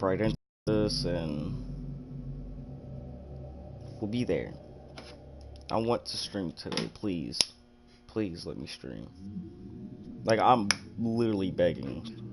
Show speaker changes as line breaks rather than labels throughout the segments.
right into this and we'll be there. I want to stream today, please. Please let me stream. Like, I'm literally begging.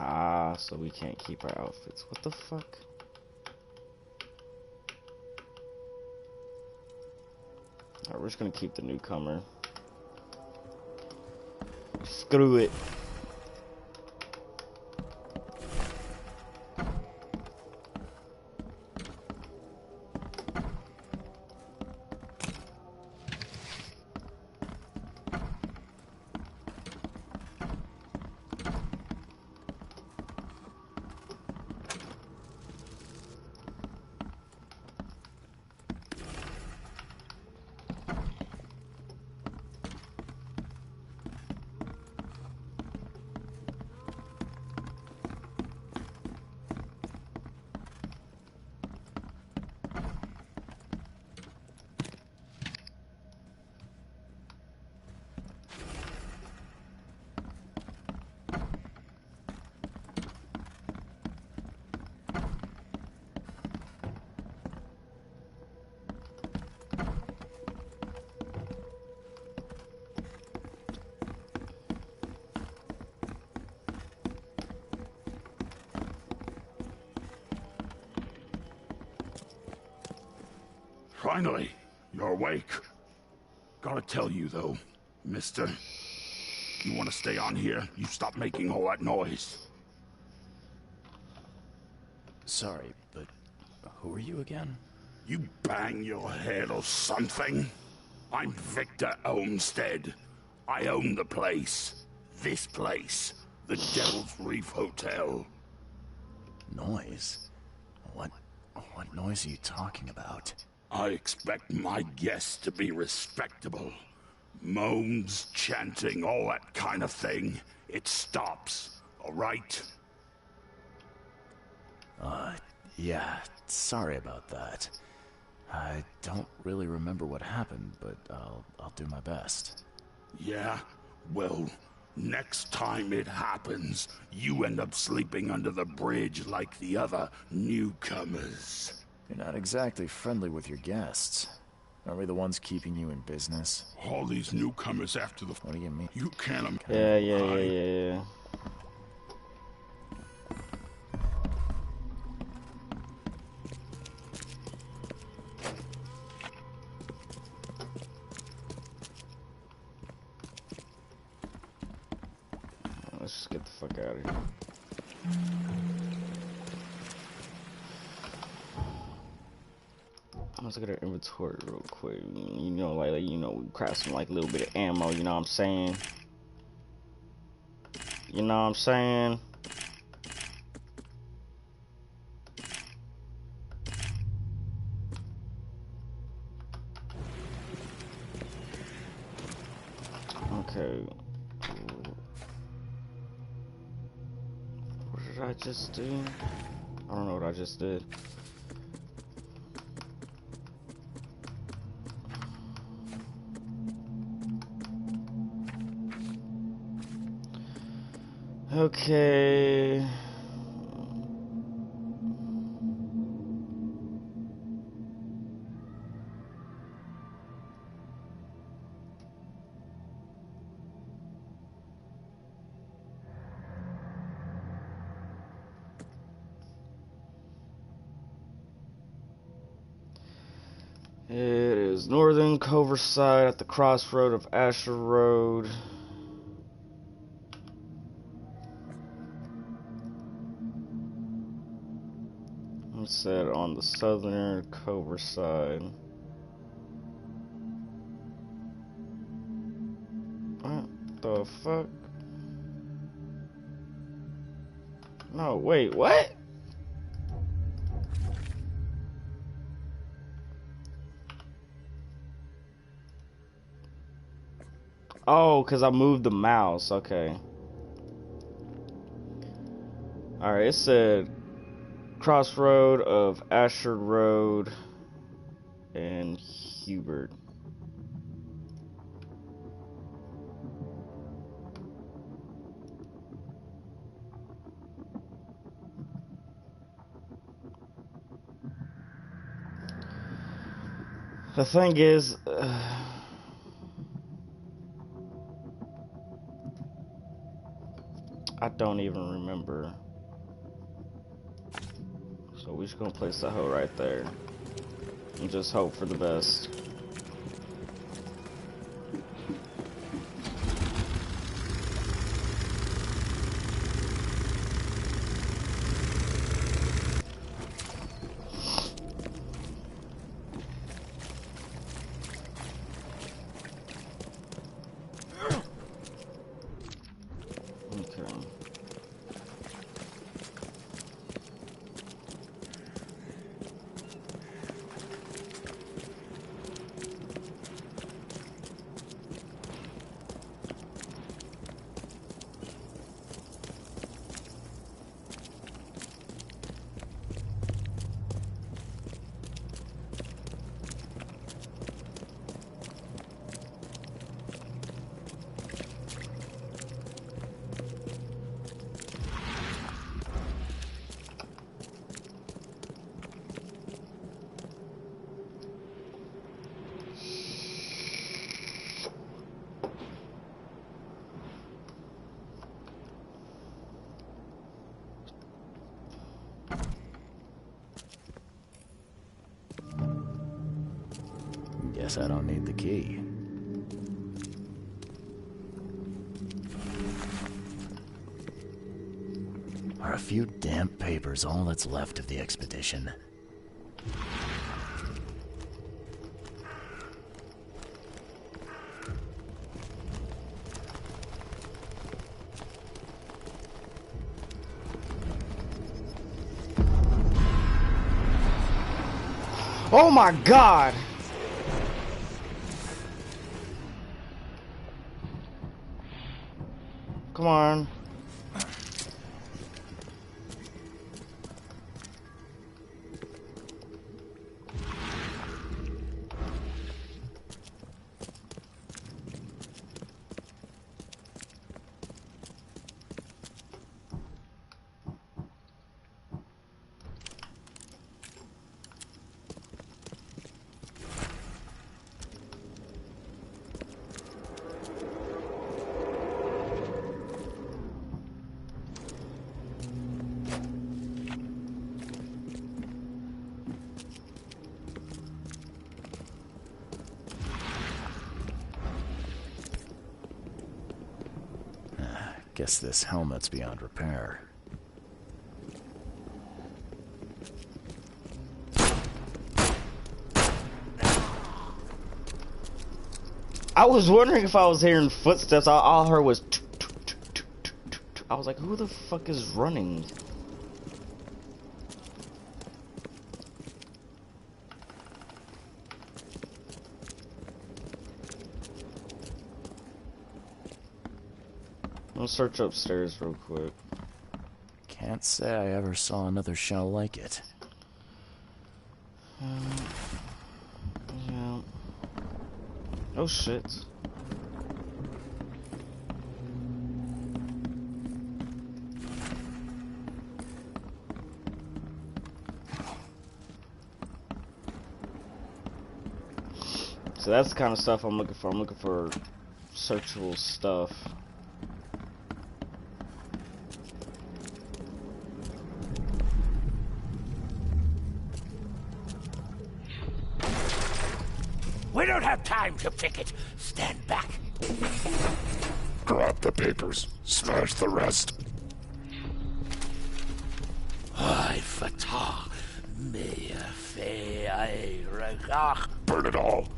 Ah, so we can't keep our outfits. What the fuck? Alright, we're just gonna keep the newcomer. Screw it.
Finally, you're awake. Gotta tell you though, mister, you wanna stay on here, you stop making all that noise.
Sorry, but who are you again?
You bang your head or something? I'm Victor Olmsted. I own the place. This place. The Devil's Reef Hotel.
Noise? What noise are you talking about?
I expect my guests to be respectable. Moans, chanting, all that kind of thing. It stops, all right?
Yeah, sorry about that. I don't really remember what happened, but I'll do my best.
Yeah? Well, next time it happens, you end up sleeping under the bridge like the other newcomers.
You're not exactly friendly with your guests. Are we the ones keeping you in business?
All these newcomers after the...
What do you mean?
You can't...
Yeah. Let's just get the fuck out of here. Let's look at our inventory real quick. You know, we grab some like a little bit of ammo. You know what I'm saying? You know what I'm saying? Okay. What did I just do? I don't know what I just did. Okay. It is Northern Coverside at the crossroad of Asher Road. It said on the Southern Coverside. What the fuck? No, wait, what? Oh, because I moved the mouse. Okay. Alright, it said crossroad of Asher Road and Hubert. The thing is, I don't even remember. So we're just gonna place the hoe right there and just hope for the best. Okay.
Guess I don't need the key. Are a few damp papers all that's left of the expedition?
Oh my god! Come on.
Guess this helmet's beyond repair.
I was wondering if I was hearing footsteps. All I heard was I was like, who the fuck is running? Let's search upstairs real quick.
Can't say I ever saw another shell like it.
Yeah. Oh shit. So that's the kind of stuff I'm looking for. I'm looking for searchable stuff.
We don't have time to pick it. Stand back.
Grab the papers. Smash the rest.
Ay, fatah. Mea fe ay regach.
Burn it all.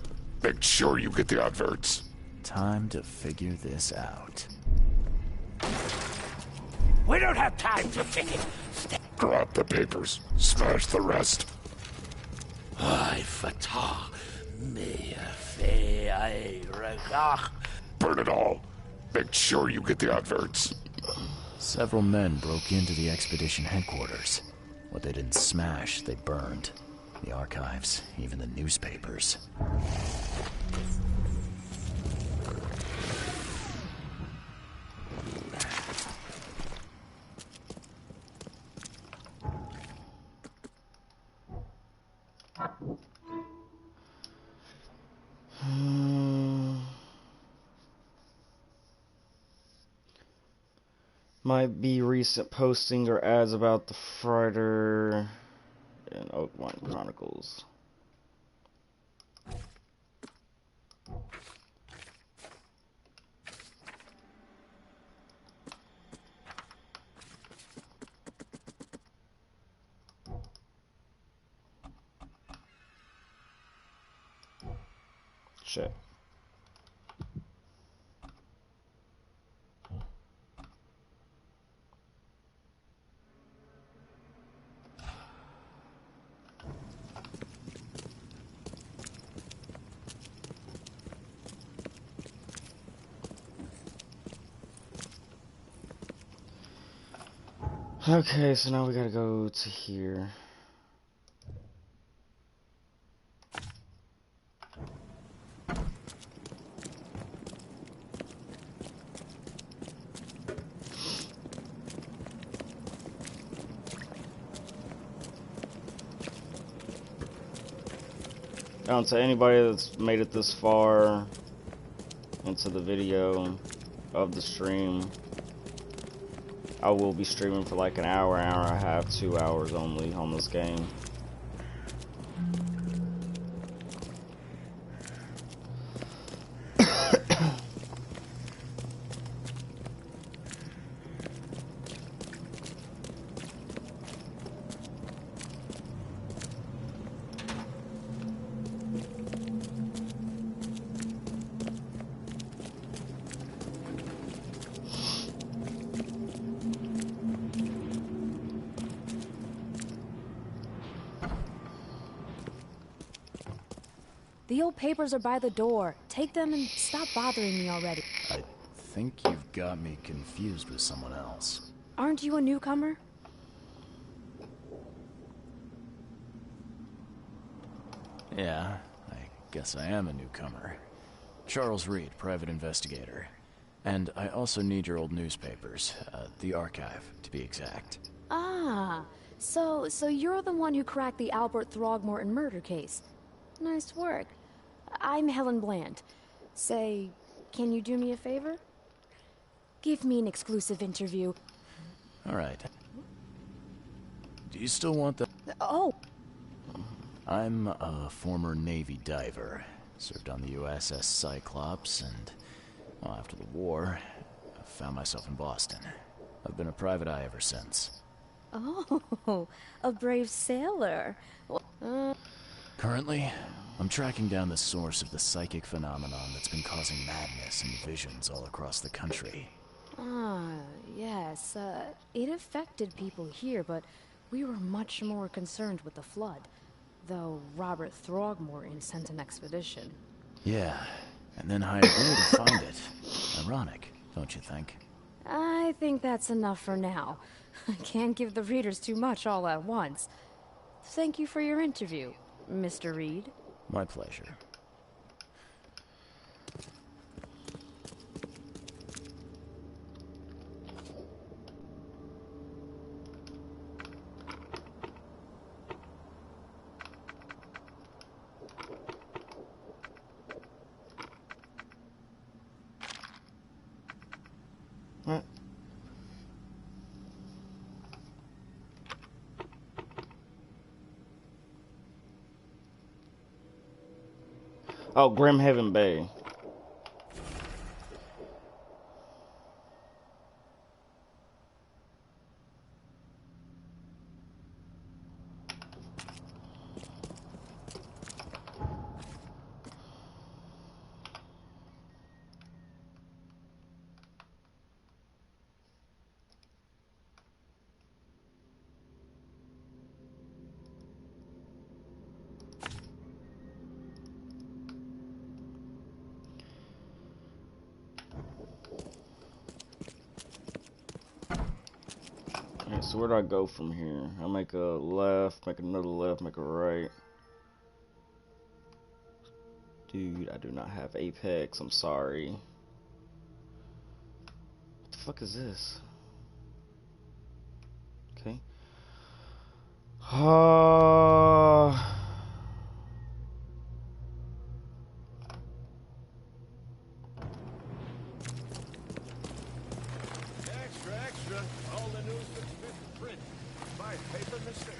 Make sure you get the adverts.
Time to figure this out.
We don't have time to pick it.
Grab the papers. Smash the rest.
Ay, fatah. Mea fe ay regach.
Burn it all. Make sure you get the adverts.
Several men broke into the expedition headquarters. What they didn't smash, they burned. The archives, even the newspapers.
Might be recent posting or ads about the Friday and Oakmont Chronicles. Shit. Okay, so now we gotta go to here. To anybody that's made it this far into the video of the stream, I will be streaming for like an hour and a half, 2 hours only on this game.
The old papers are by the door. Take them and stop bothering me already.
I think you've got me confused with someone else.
Aren't you a newcomer?
Yeah, I guess I am a newcomer. Charles Reed, private investigator. And I also need your old newspapers, the archive, to be exact.
Ah, so you're the one who cracked the Albert Throgmorton murder case. Nice work. I'm Helen Bland. Say, can you do me a favor? Give me an exclusive interview.
All right. Do you still want the...
Oh!
I'm a former Navy diver. Served on the USS Cyclops, and, well, after the war, I found myself in Boston. I've been a private eye ever since.
Oh, a brave sailor.
Currently, I'm tracking down the source of the psychic phenomenon that's been causing madness and visions all across the country.
Ah, yes. It affected people here, but we were much more concerned with the flood. Though Robert Throgmorton sent an expedition.
Yeah, and then hired me to find it. Ironic, don't you think?
I think that's enough for now. I can't give the readers too much all at once. Thank you for your interview, Mr. Reed.
My pleasure.
What? Oh, Grimhaven Bay. Alright, so where do I go from here? I make a left, make another left, make a right. Dude, I do not have Apex. I'm sorry. What the fuck is this? Okay.
Extra, extra. All the news that's fit to print. Buy paper mistake.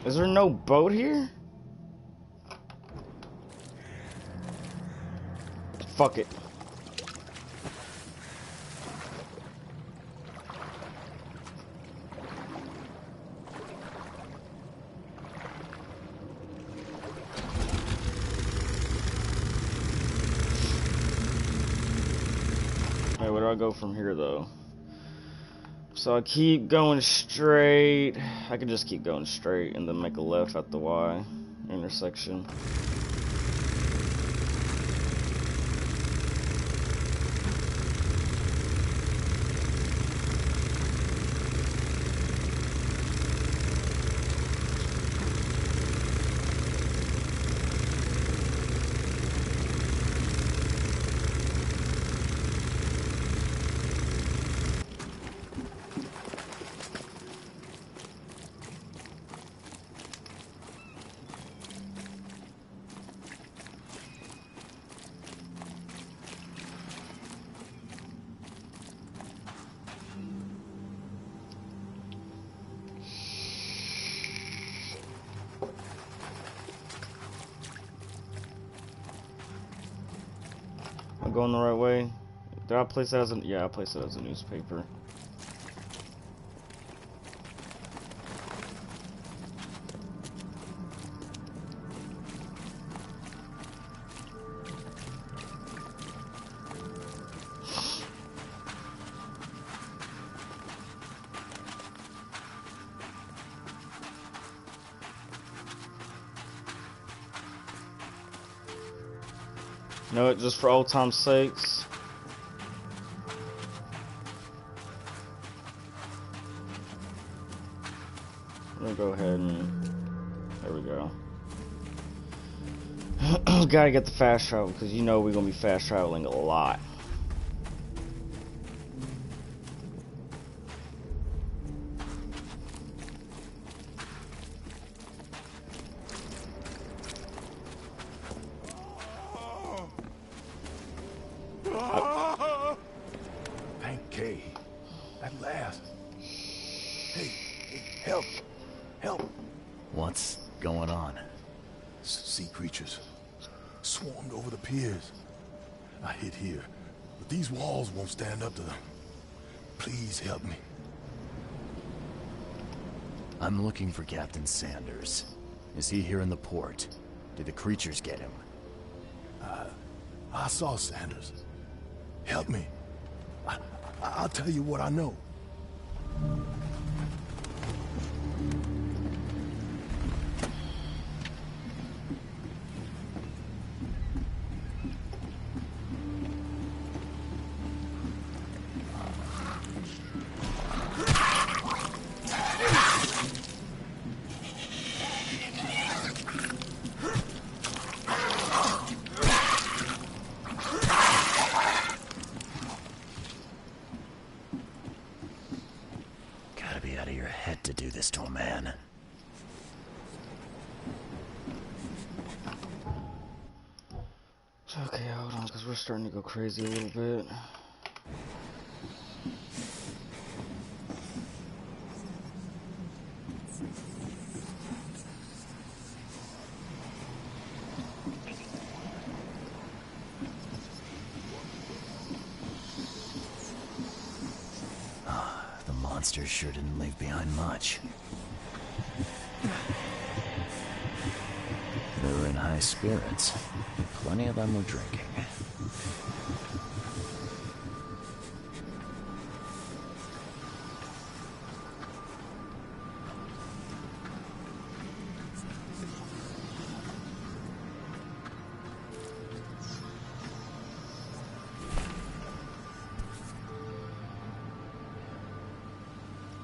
Is there no boat here? Fuck it. Hey, where do I go from here though? So I keep going straight. I can just keep going straight and then make a left at the Y intersection. Am I going the right way? Did I place it as a... Yeah, I placed it as a newspaper. You know what, just for old time's sakes. I'm gonna go ahead and... There we go. Gotta get the fast travel, because you know we're gonna be fast traveling a lot.
Thank Kay. At last. Hey, help. Help.
What's going on?
Sea creatures. Swarmed over the piers. I hid here, but these walls won't stand up to them. Please help me.
I'm looking for Captain Sanders. Is he here in the port? Did the creatures get him?
I saw Sanders. Help me. I'll tell you what I know.
Gotta be out of your head to do this to a man.
Okay, hold on, because we're starting to go crazy a little bit.
The monsters sure didn't leave behind much. They were in high spirits. Plenty of them were drinking.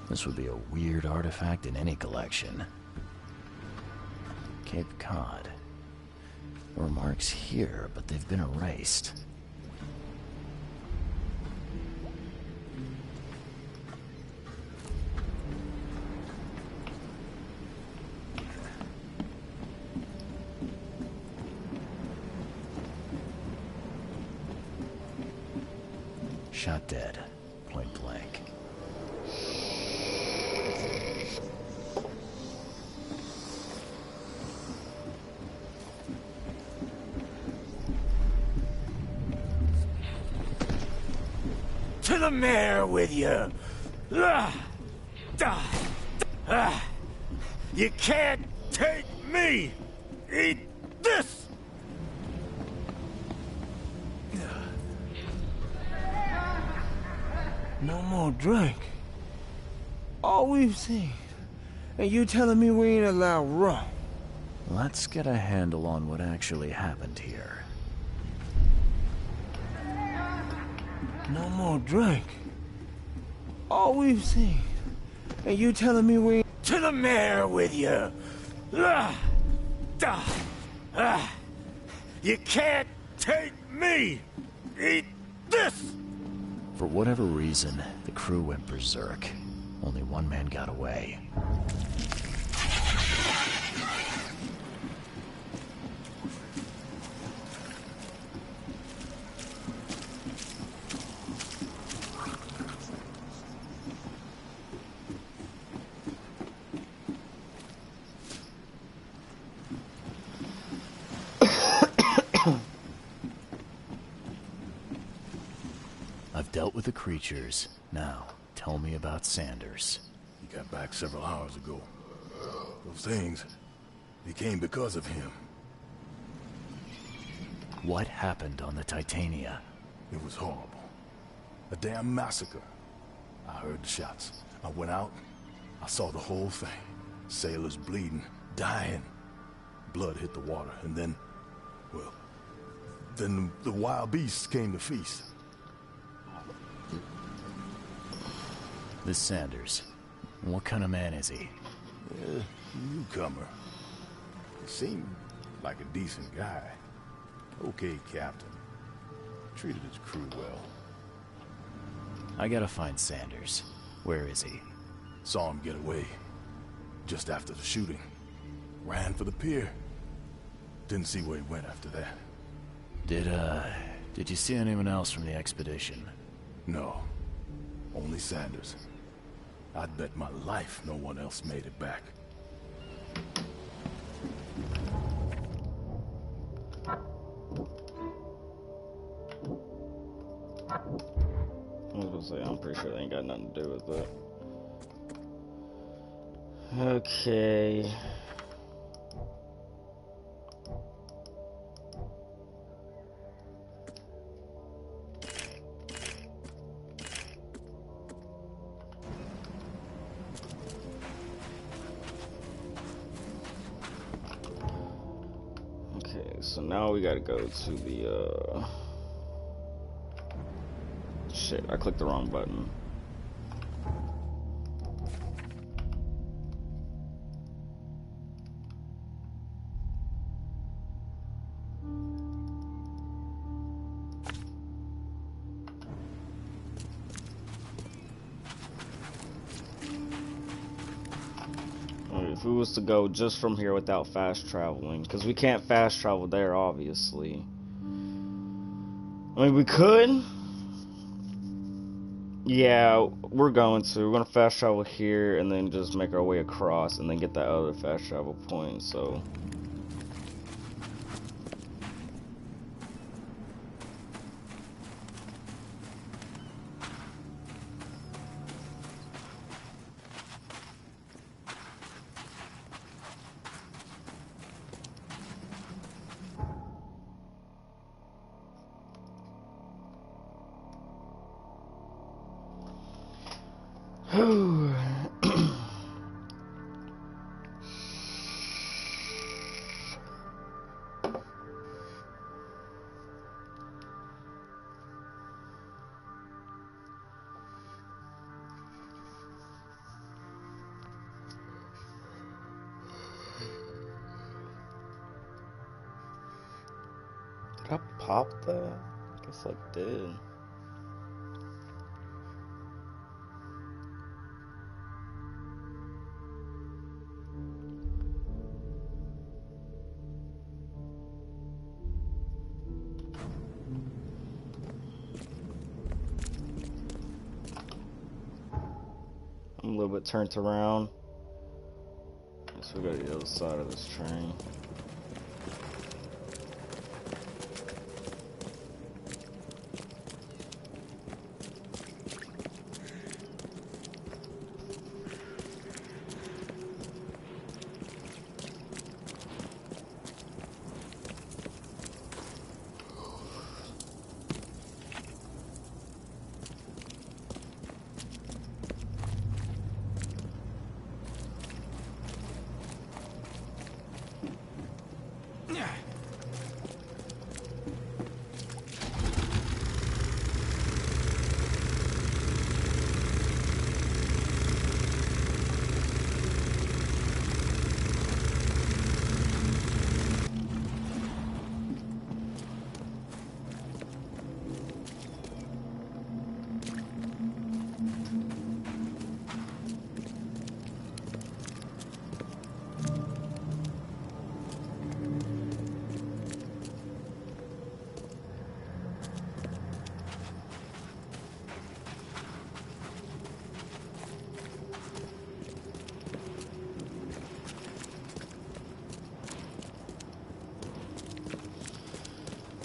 This would be a weird artifact in any collection. Cape Cod. There were marks here, but they've been erased. Shot dead, point blank.
To the mayor with you! You can't take me! Eat this!
No more drink. All we've seen. And you telling me we ain't allowed rum?
Let's get a handle on what actually happened here.
No more drink. All we've seen. And you telling me we ain't...
To the mayor with you! You can't take me! Eat this!
For whatever reason, the crew went berserk. Only one man got away. I've dealt with the creatures. Now, tell me about Sanders.
He got back several hours ago. Those things, they came because of him.
What happened on the Titania?
It was horrible. A damn massacre. I heard the shots. I went out. I saw the whole thing. Sailors bleeding, dying. Blood hit the water, and then, well, then the wild beasts came to feast.
This Sanders. What kind of man is he?
Newcomer. He seemed like a decent guy. Okay, Captain. Treated his crew well.
I gotta find Sanders. Where is he?
Saw him get away. Just after the shooting. Ran for the pier. Didn't see where he went after that.
Did you see anyone else from the expedition?
No. Only Sanders. I'd bet my life no one else made it back.
I was gonna say, I'm pretty sure they ain't got nothing to do with it. Okay. so now we gotta go to the, shit, I clicked the wrong button. If we was to go just from here without fast traveling, because we can't fast travel there, obviously. I mean, we could. Yeah, we're going to. We're going to fast travel here and then just make our way across and then get that other fast travel point, so... Did I pop that? I guess I did. I'm a little bit turned around. Guess we go to the other side of this train.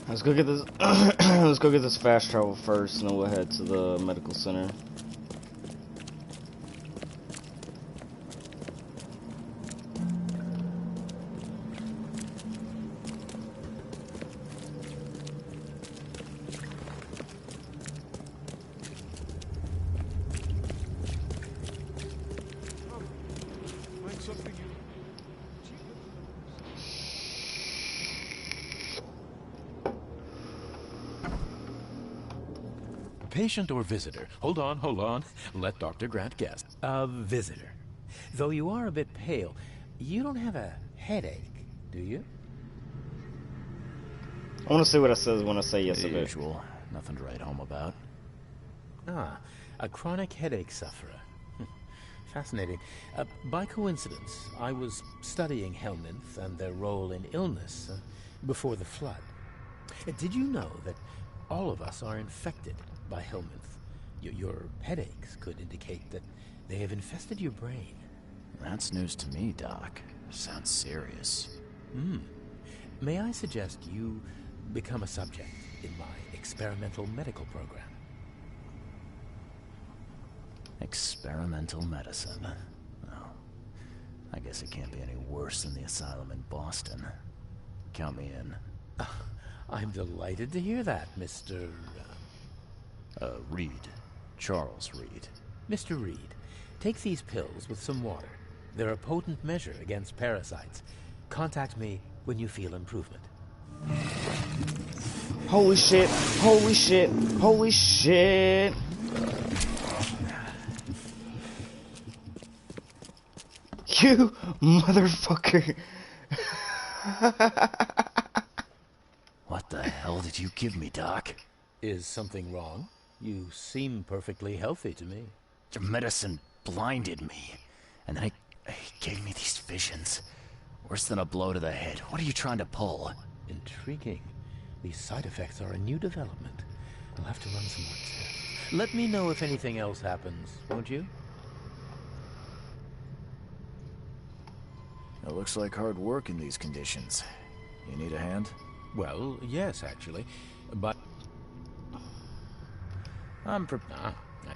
Let's go get this. Let's go get this fast travel first, and then we'll head to the medical center.
Patient or visitor? Hold on. Let Dr. Grant guess.
A visitor. Though you are a bit pale, you don't have a headache, do you?
I want to see what it says when I say yes a bit.
Usual. Nothing to write home about.
Ah, a chronic headache sufferer. Fascinating. By coincidence, I was studying Helminth and their role in illness before the flood. Did you know that all of us are infected by Helminth? Your headaches could indicate that they have infested your brain.
That's news to me, Doc. Sounds serious.
May I suggest you become a subject in my experimental medical program?
Experimental medicine. Oh, I guess it can't be any worse than the asylum in Boston. Count me in.
I'm delighted to hear that, Mr.
Reed. Charles Reed.
Mr. Reed, take these pills with some water. They're a potent measure against parasites. Contact me when you feel improvement.
Holy shit. Holy shit. Holy shit. You motherfucker.
What the hell did you give me, Doc?
Is something wrong? You seem perfectly healthy to me.
Your medicine blinded me, and then it gave me these visions. Worse than a blow to the head. What are you trying to pull?
Intriguing. These side effects are a new development. I'll have to run some more tests. Let me know if anything else happens, won't you?
It looks like hard work in these conditions. You need a hand?
Well, yes, actually. But... I'm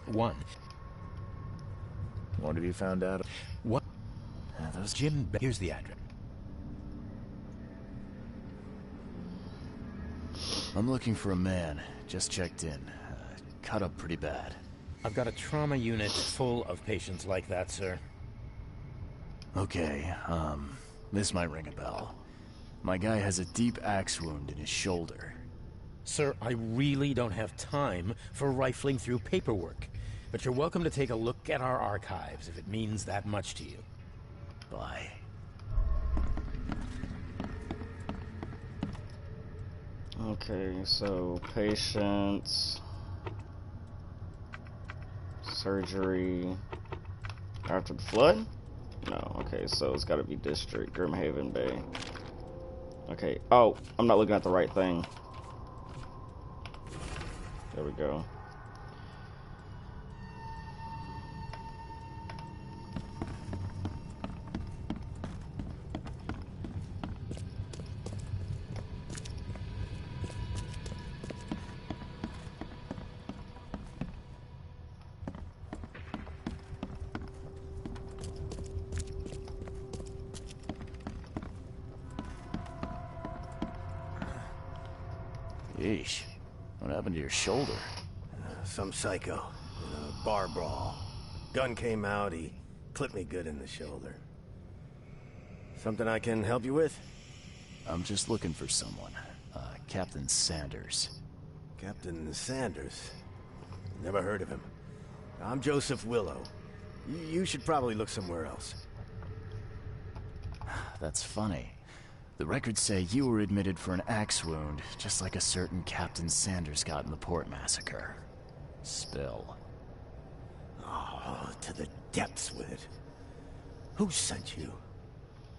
one.
What have you found out?
What?
Those...
Jim... Here's the address.
I'm looking for a man. Just checked in. Cut up pretty bad.
I've got a trauma unit full of patients like that, sir.
Okay, this might ring a bell. My guy has a deep axe wound in his shoulder.
Sir, I really don't have time for rifling through paperwork. But you're welcome to take a look at our archives if it means that much to you.
Bye.
Okay, so patients, surgery after the flood? No, okay, so it's gotta be district, Grimhaven Bay. Okay, oh, I'm not looking at the right thing. There we go.
Yeesh. What happened to your shoulder?
Some psycho. In a bar brawl. Gun came out, he clipped me good in the shoulder. Something I can help you with?
I'm just looking for someone. Captain Sanders.
Captain Sanders? Never heard of him. I'm Joseph Willow. You should probably look somewhere else.
That's funny. The records say you were admitted for an axe wound, just like a certain Captain Sanders got in the Port Massacre. Spill.
Oh, to the depths with it. Who sent you?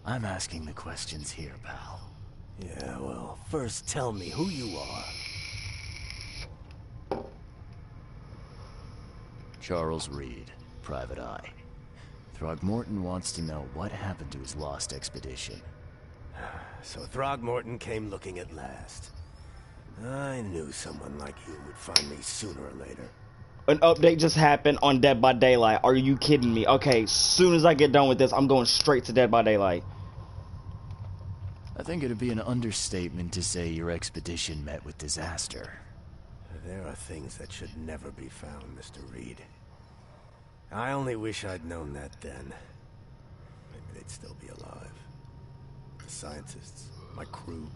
I'm asking the questions here, pal.
Yeah, well, first tell me who you are.
Charles Reed, Private Eye. Throgmorton wants to know what happened to his lost expedition.
So Throgmorton came looking at last. I knew someone like you would find me sooner or later.
An update just happened on Dead by Daylight. Are you kidding me? Okay, as soon as I get done with this, I'm going straight to Dead by Daylight.
I think it'd be an understatement to say your expedition met with disaster.
There are things that should never be found, Mr. Reed. I only wish I'd known that then. Maybe they'd still be alive. The scientists, my crew,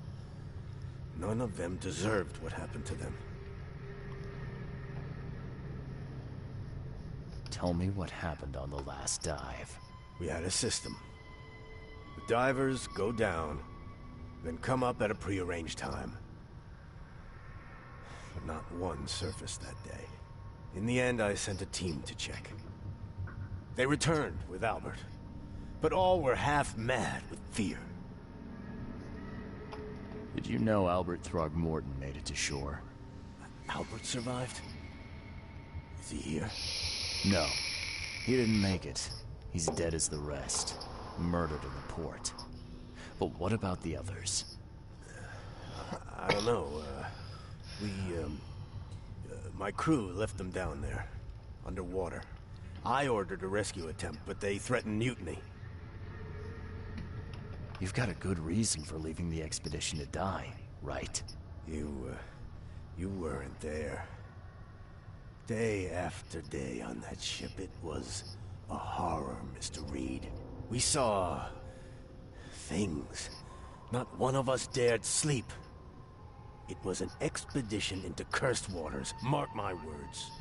none of them deserved what happened to them.
Tell me what happened on the last dive.
We had a system. The divers go down, then come up at a prearranged time. But not one surfaced that day. In the end, I sent a team to check. They returned with Albert, but all were half mad with fear.
Did you know Albert Throgmorton made it to shore?
Albert survived? Is he here?
No. He didn't make it. He's dead as the rest. Murdered in the port. But what about the others?
I don't know. My crew left them down there, underwater. I ordered a rescue attempt, but they threatened mutiny.
You've got a good reason for leaving the expedition to die, right?
You weren't there. Day after day on that ship, it was a horror, Mr. Reed. We saw things. Not one of us dared sleep. It was an expedition into cursed waters. Mark my words.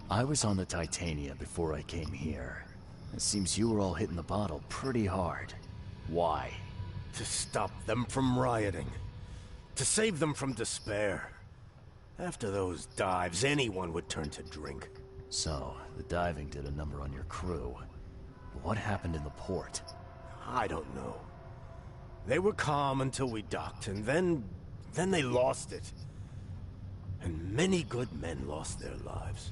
I was on the Titania before I came here. It seems you were all hitting the bottle pretty hard. Why?
To stop them from rioting. To save them from despair. After those dives, anyone would turn to drink.
So, the diving did a number on your crew. What happened in the port?
I don't know. They were calm until we docked, and then they lost it. And many good men lost their lives.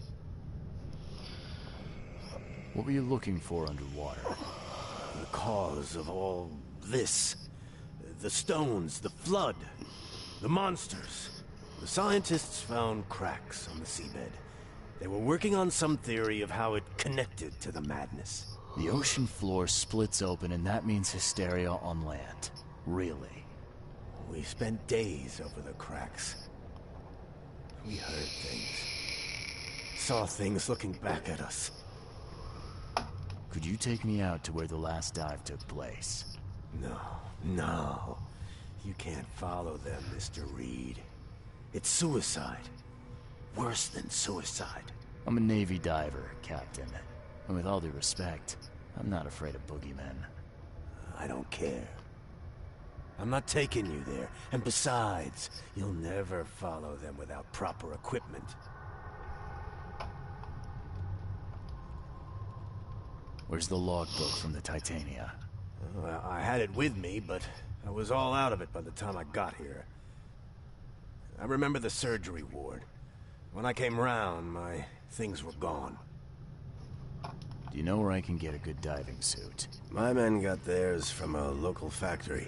What were you looking for underwater?
The cause of all this. The stones, the flood, the monsters. The scientists found cracks on the seabed. They were working on some theory of how it connected to the madness.
The ocean floor splits open and that means hysteria on land. Really?
We spent days over the cracks. We heard things. Saw things looking back at us.
Could you take me out to where the last dive took place?
No. You can't follow them, Mr. Reed. It's suicide. Worse than suicide.
I'm a Navy diver, Captain. And with all due respect, I'm not afraid of boogeymen.
I don't care. I'm not taking you there. And besides, you'll never follow them without proper equipment.
Where's the logbook from the Titania?
Well, I had it with me, but I was all out of it by the time I got here. I remember the surgery ward. When I came round, my things were gone.
Do you know where I can get a good diving suit?
My men got theirs from a local factory.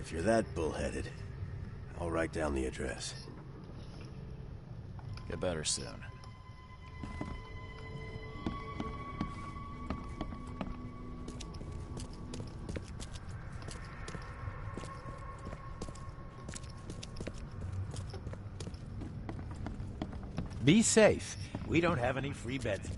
If you're that bullheaded, I'll write down the address.
Get better soon.
Be safe. We don't have any free beds.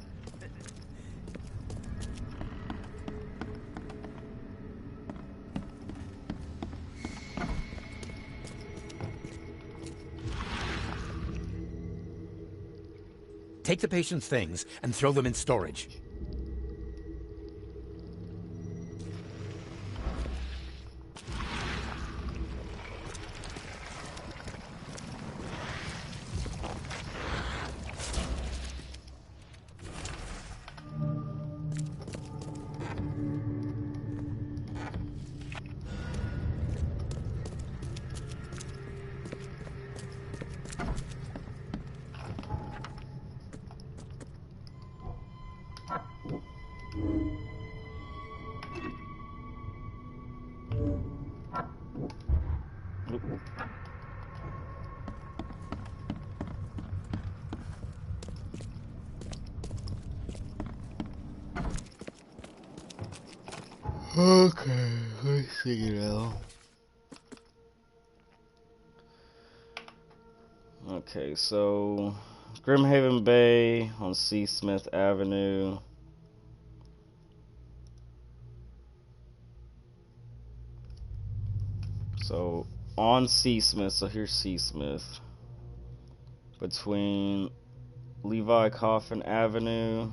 Take the patient's things and throw them in storage.
Okay, let's see now. Okay, so Grimhaven Bay on C. Smith Avenue. So on C. Smith, so here's C. Smith. Between Levi Coffin Avenue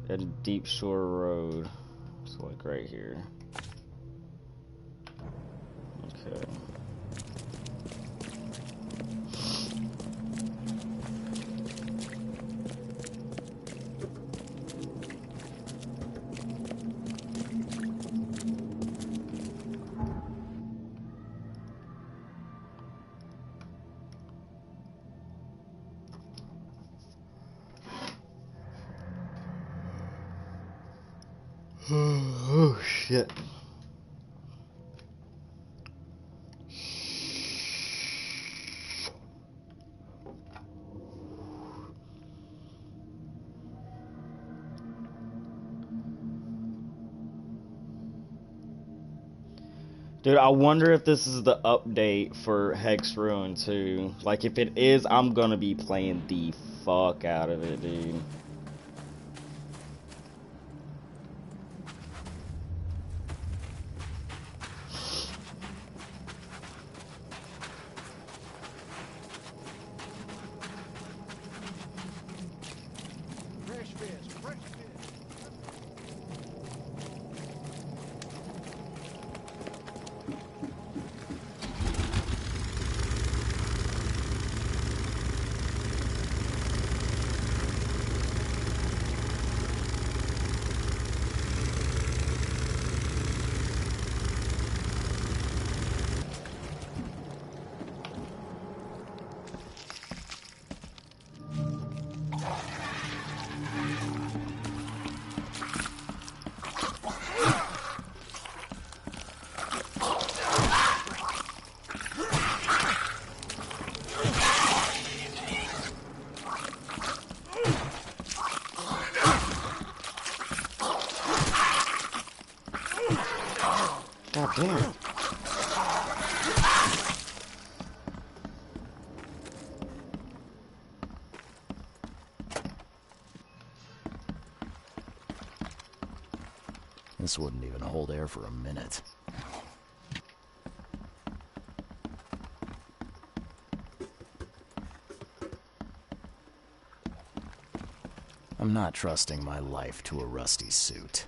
and Deep Shore Road. So like right here. Okay. Oh shit. Dude, I wonder if this is the update for Hex Ruin 2. Like, if it is, I'm gonna be playing the fuck out of it, dude. God damn.
This wouldn't even hold air for a minute. I'm not trusting my life to a rusty suit.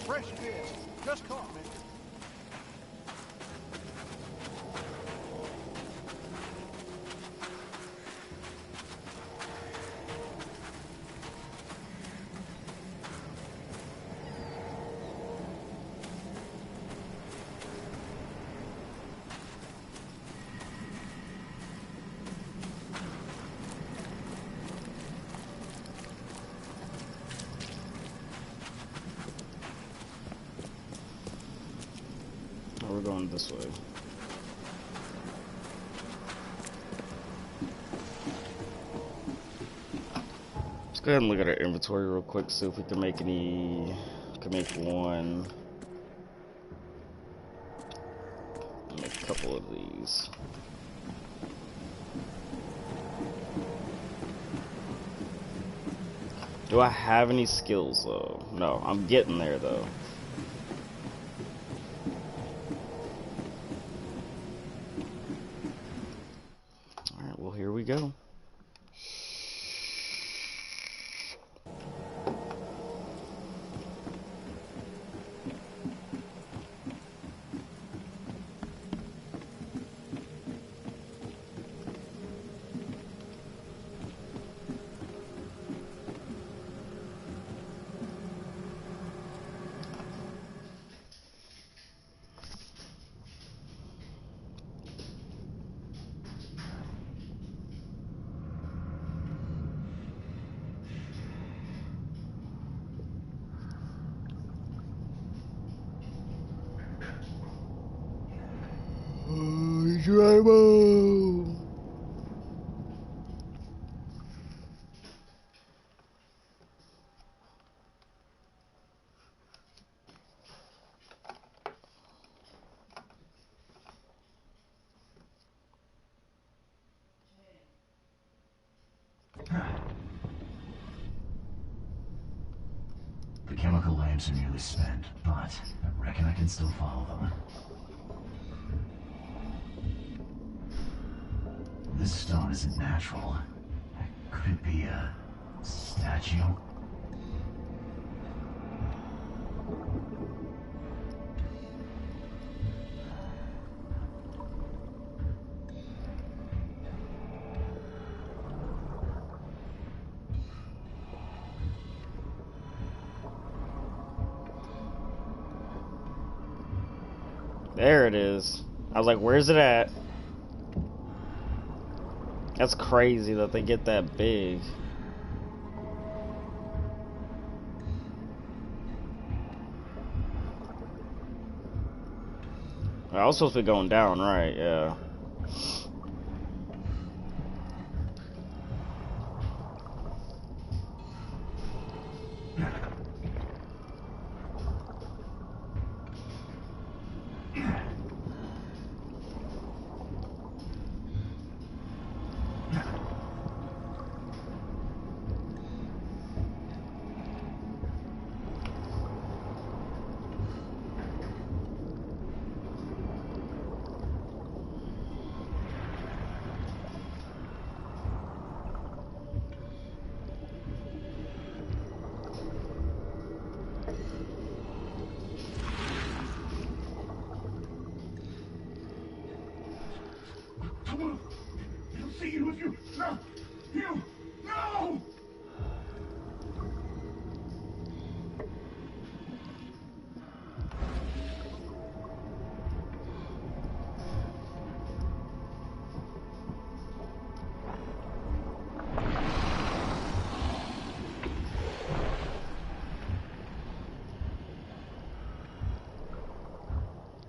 Fresh fish. Just caught me.
We're going this way. Let's go ahead and look at our inventory real quick, see if we can make any. Can make one. Make a couple of these. Do I have any skills though? No, I'm getting there though. Alright, well here we go. Driver.
The chemical lamps are nearly spent, but I reckon I can still follow them. This stone isn't natural. Could it be a statue?
There it is. I was like, where's it at? That's crazy that they get that big. I was supposed to be going down, right? Yeah.
Come on. He'll see you if you... No! You... No!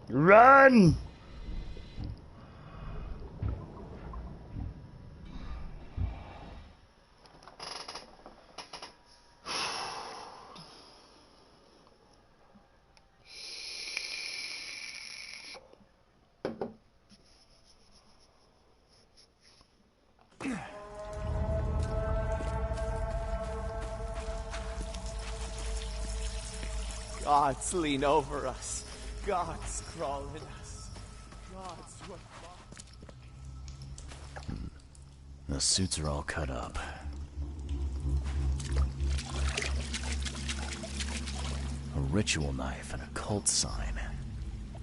Run!
Gods lean over us. Gods crawl in us. Gods what...
The suits are all cut up. A ritual knife and a cult sign.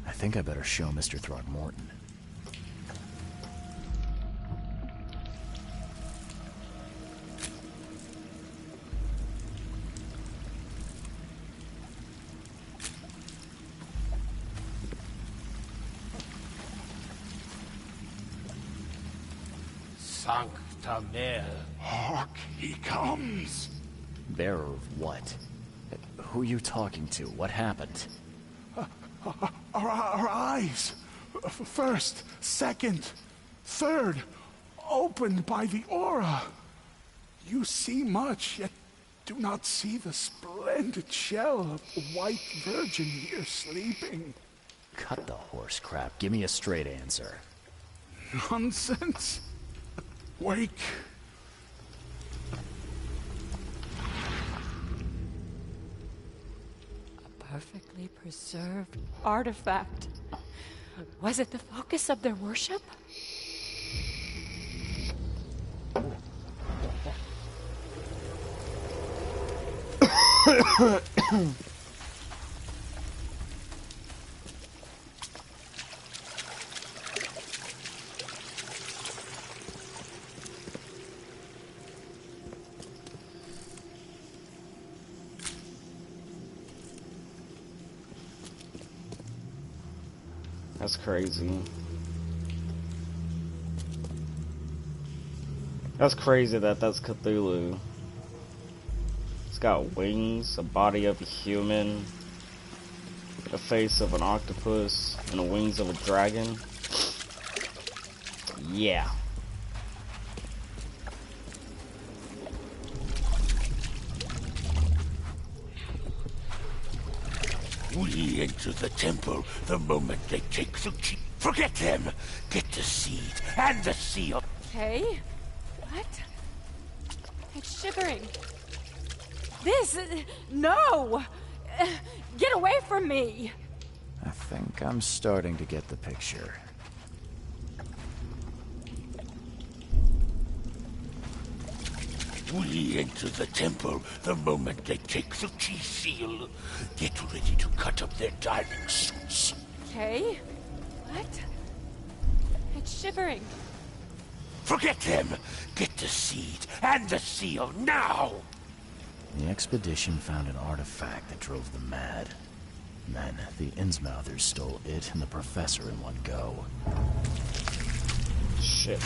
I think I better show Mr. Throgmorton.
Sancta Mare. Hark, he comes.
Bearer of what? Who are you talking to? What happened?
Our eyes. First, second, third. Opened by the aura. You see much, yet do not see the splendid shell of the white virgin here sleeping.
Cut the horse crap. Give me a straight answer.
Nonsense. Wake.
A perfectly preserved artifact. Was it the focus of their worship?
That's crazy. That's crazy that that's Cthulhu. It's got wings, a body of a human, the face of an octopus, and the wings of a dragon. Yeah.
We enter the temple the moment they take Tsuchi. Forget them! Get the seed and the seal!
Hey? What? It's shivering. This... no! Get away from me!
I think I'm starting to get the picture.
We enter the temple the moment they take Tsuchi's seal. Get ready to cut up their diving suits.
Hey? What? It's shivering.
Forget them! Get the seed and the seal now!
The expedition found an artifact that drove them mad. And then the Innsmouthers stole it and the professor in one go.
Shit.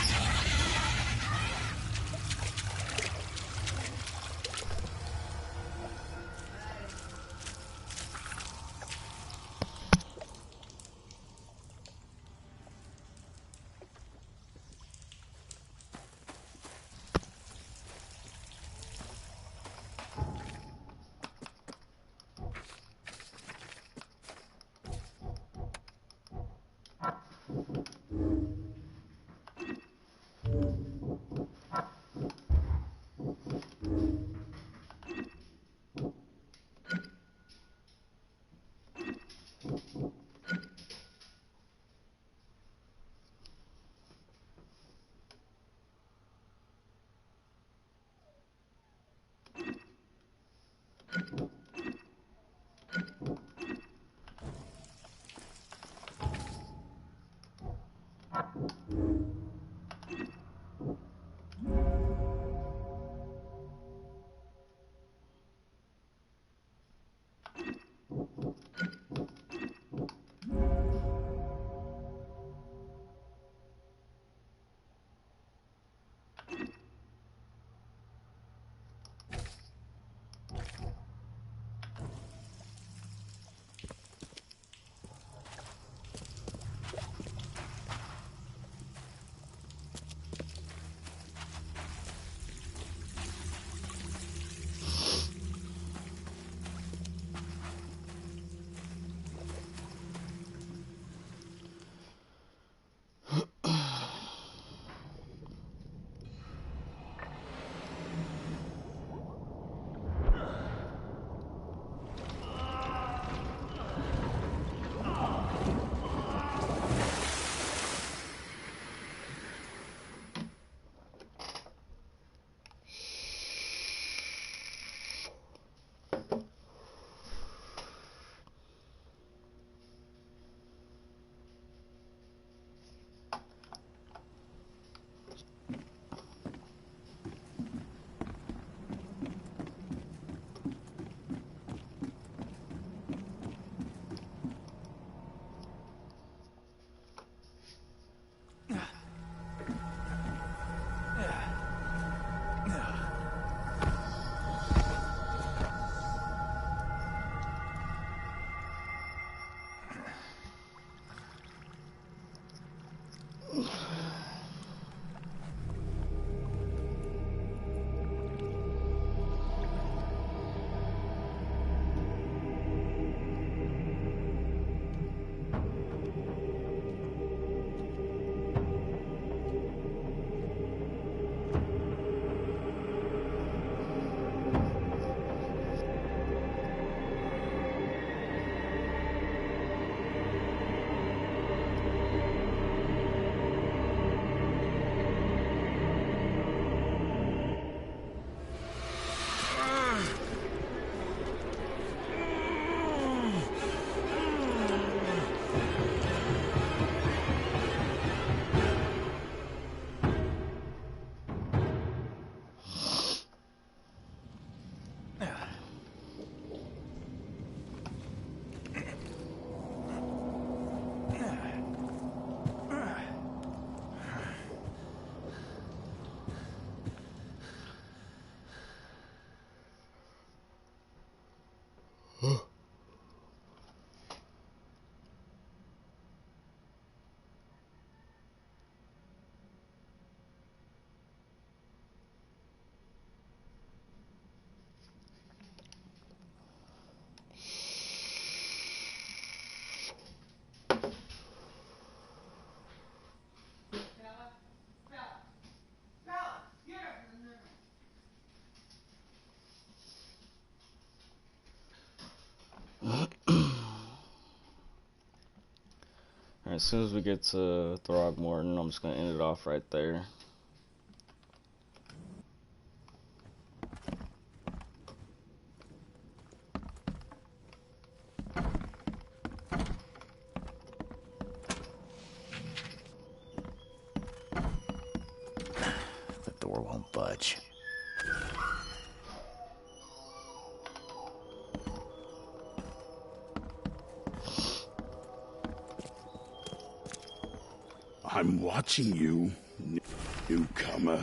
As soon as we get to Throgmorton, I'm just gonna end it off right there.
The door won't budge.
I'm watching you, newcomer.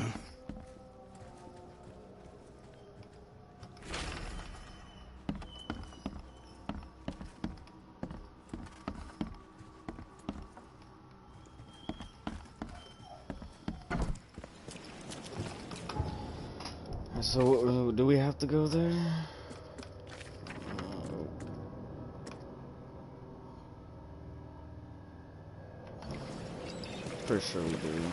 So, do we have to go there? Pretty sure we do.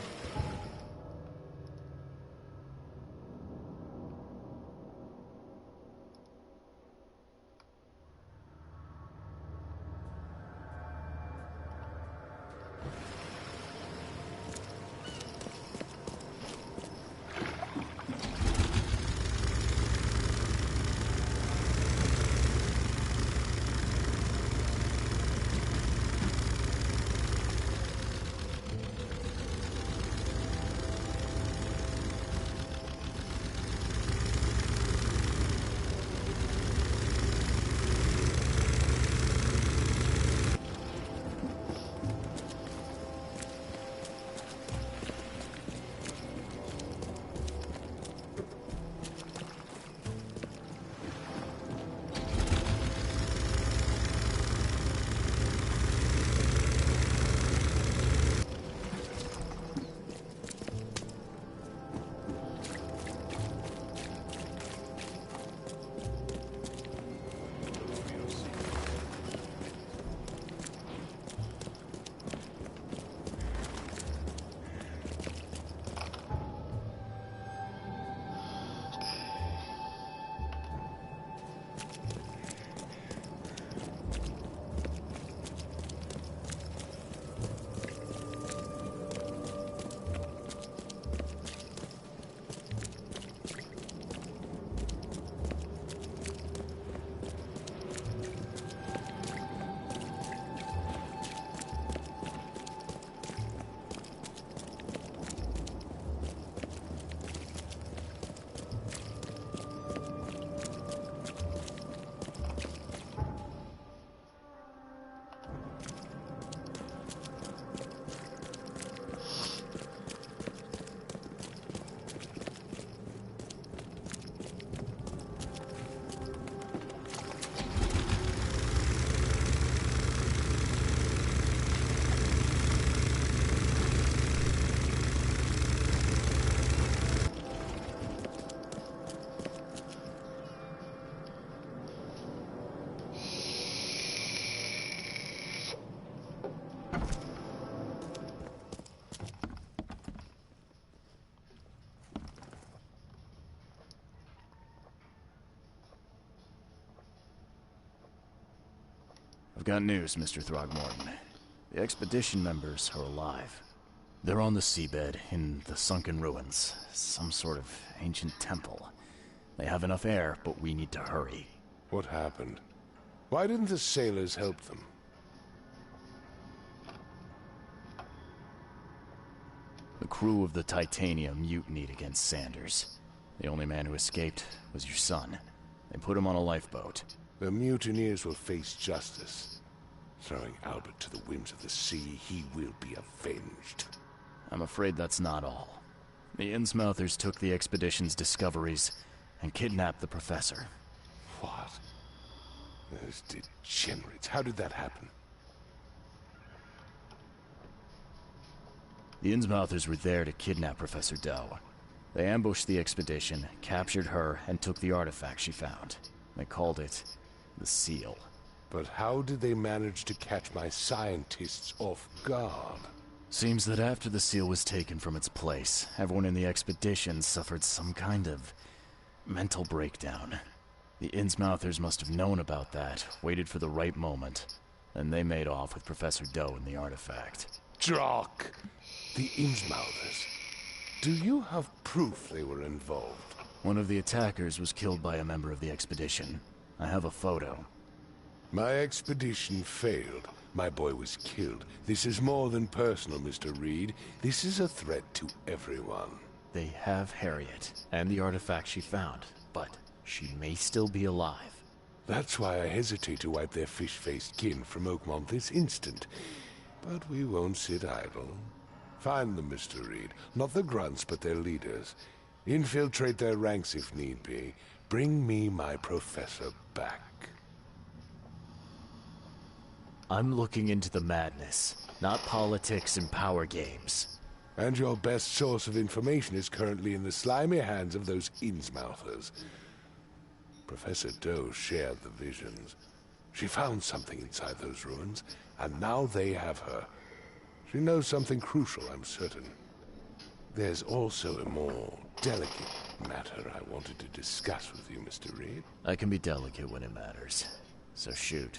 I've got news, Mr. Throgmorton. The expedition members are alive. They're on the seabed, in the sunken ruins. Some sort of ancient temple. They have enough air, but we need to hurry.
What happened? Why didn't the sailors help them?
The crew of the Titanium mutinied against Sanders. The only man who escaped was your son. They put him on a lifeboat.
The mutineers will face justice. Throwing Albert to the whims of the sea, he will be avenged.
I'm afraid that's not all. The Innsmouthers took the expedition's discoveries and kidnapped the professor.
What? Those degenerates. How did that happen?
The Innsmouthers were there to kidnap Professor Doe. They ambushed the expedition, captured her, and took the artifact she found. They called it the Seal.
But how did they manage to catch my scientists off guard?
Seems that after the seal was taken from its place, everyone in the expedition suffered some kind of mental breakdown. The Innsmouthers must have known about that, waited for the right moment, and they made off with Professor Doe and the artifact.
Drock! The Innsmouthers. Do you have proof they were involved?
One of the attackers was killed by a member of the expedition. I have a photo.
My expedition failed. My boy was killed. This is more than personal, Mr. Reed. This is a threat to everyone.
They have Harriet, and the artifact she found, but she may still be alive.
That's why I hesitate to wipe their fish-faced kin from Oakmont this instant. But we won't sit idle. Find them, Mr. Reed. Not the grunts, but their leaders. Infiltrate their ranks if need be. Bring me my professor back.
I'm looking into the madness, not politics and power games.
And your best source of information is currently in the slimy hands of those Innsmouthers. Professor Doe shared the visions. She found something inside those ruins, and now they have her. She knows something crucial, I'm certain. There's also a more delicate matter I wanted to discuss with you, Mr. Reed.
I can be delicate when it matters, so shoot.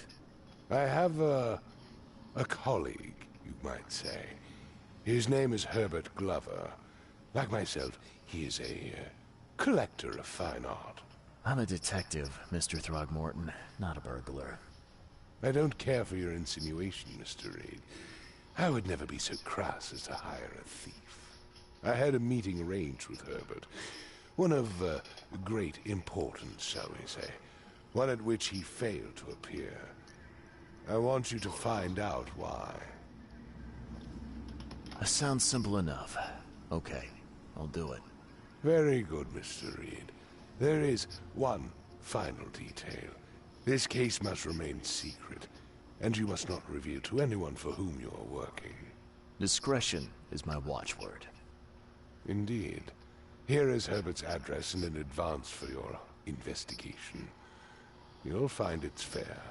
I have a colleague, you might say. His name is Herbert Glover. Like myself, he is a collector of fine art.
I'm a detective, Mr. Throgmorton, not a burglar.
I don't care for your insinuation, Mr. Reed. I would never be so crass as to hire a thief. I had a meeting arranged with Herbert. One of great importance, shall we say. One at which he failed to appear. I want you to find out why.
That sounds simple enough. Okay, I'll do it.
Very good, Mr. Reed. There is one final detail. This case must remain secret, and you must not reveal to anyone for whom you are working.
Discretion is my watchword.
Indeed. Here is Herbert's address and an advance for your investigation. You'll find it's fair.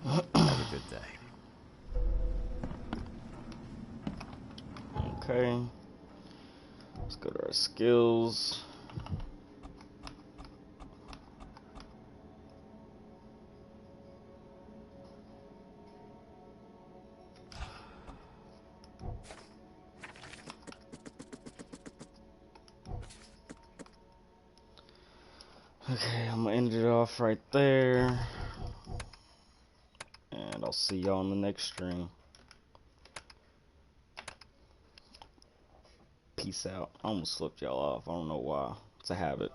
Have a good day.
Okay. Let's go to our skills. Okay, I'm gonna end it off right there. And I'll see y'all in the next stream. Peace out. I almost flipped y'all off. I don't know why. It's a habit.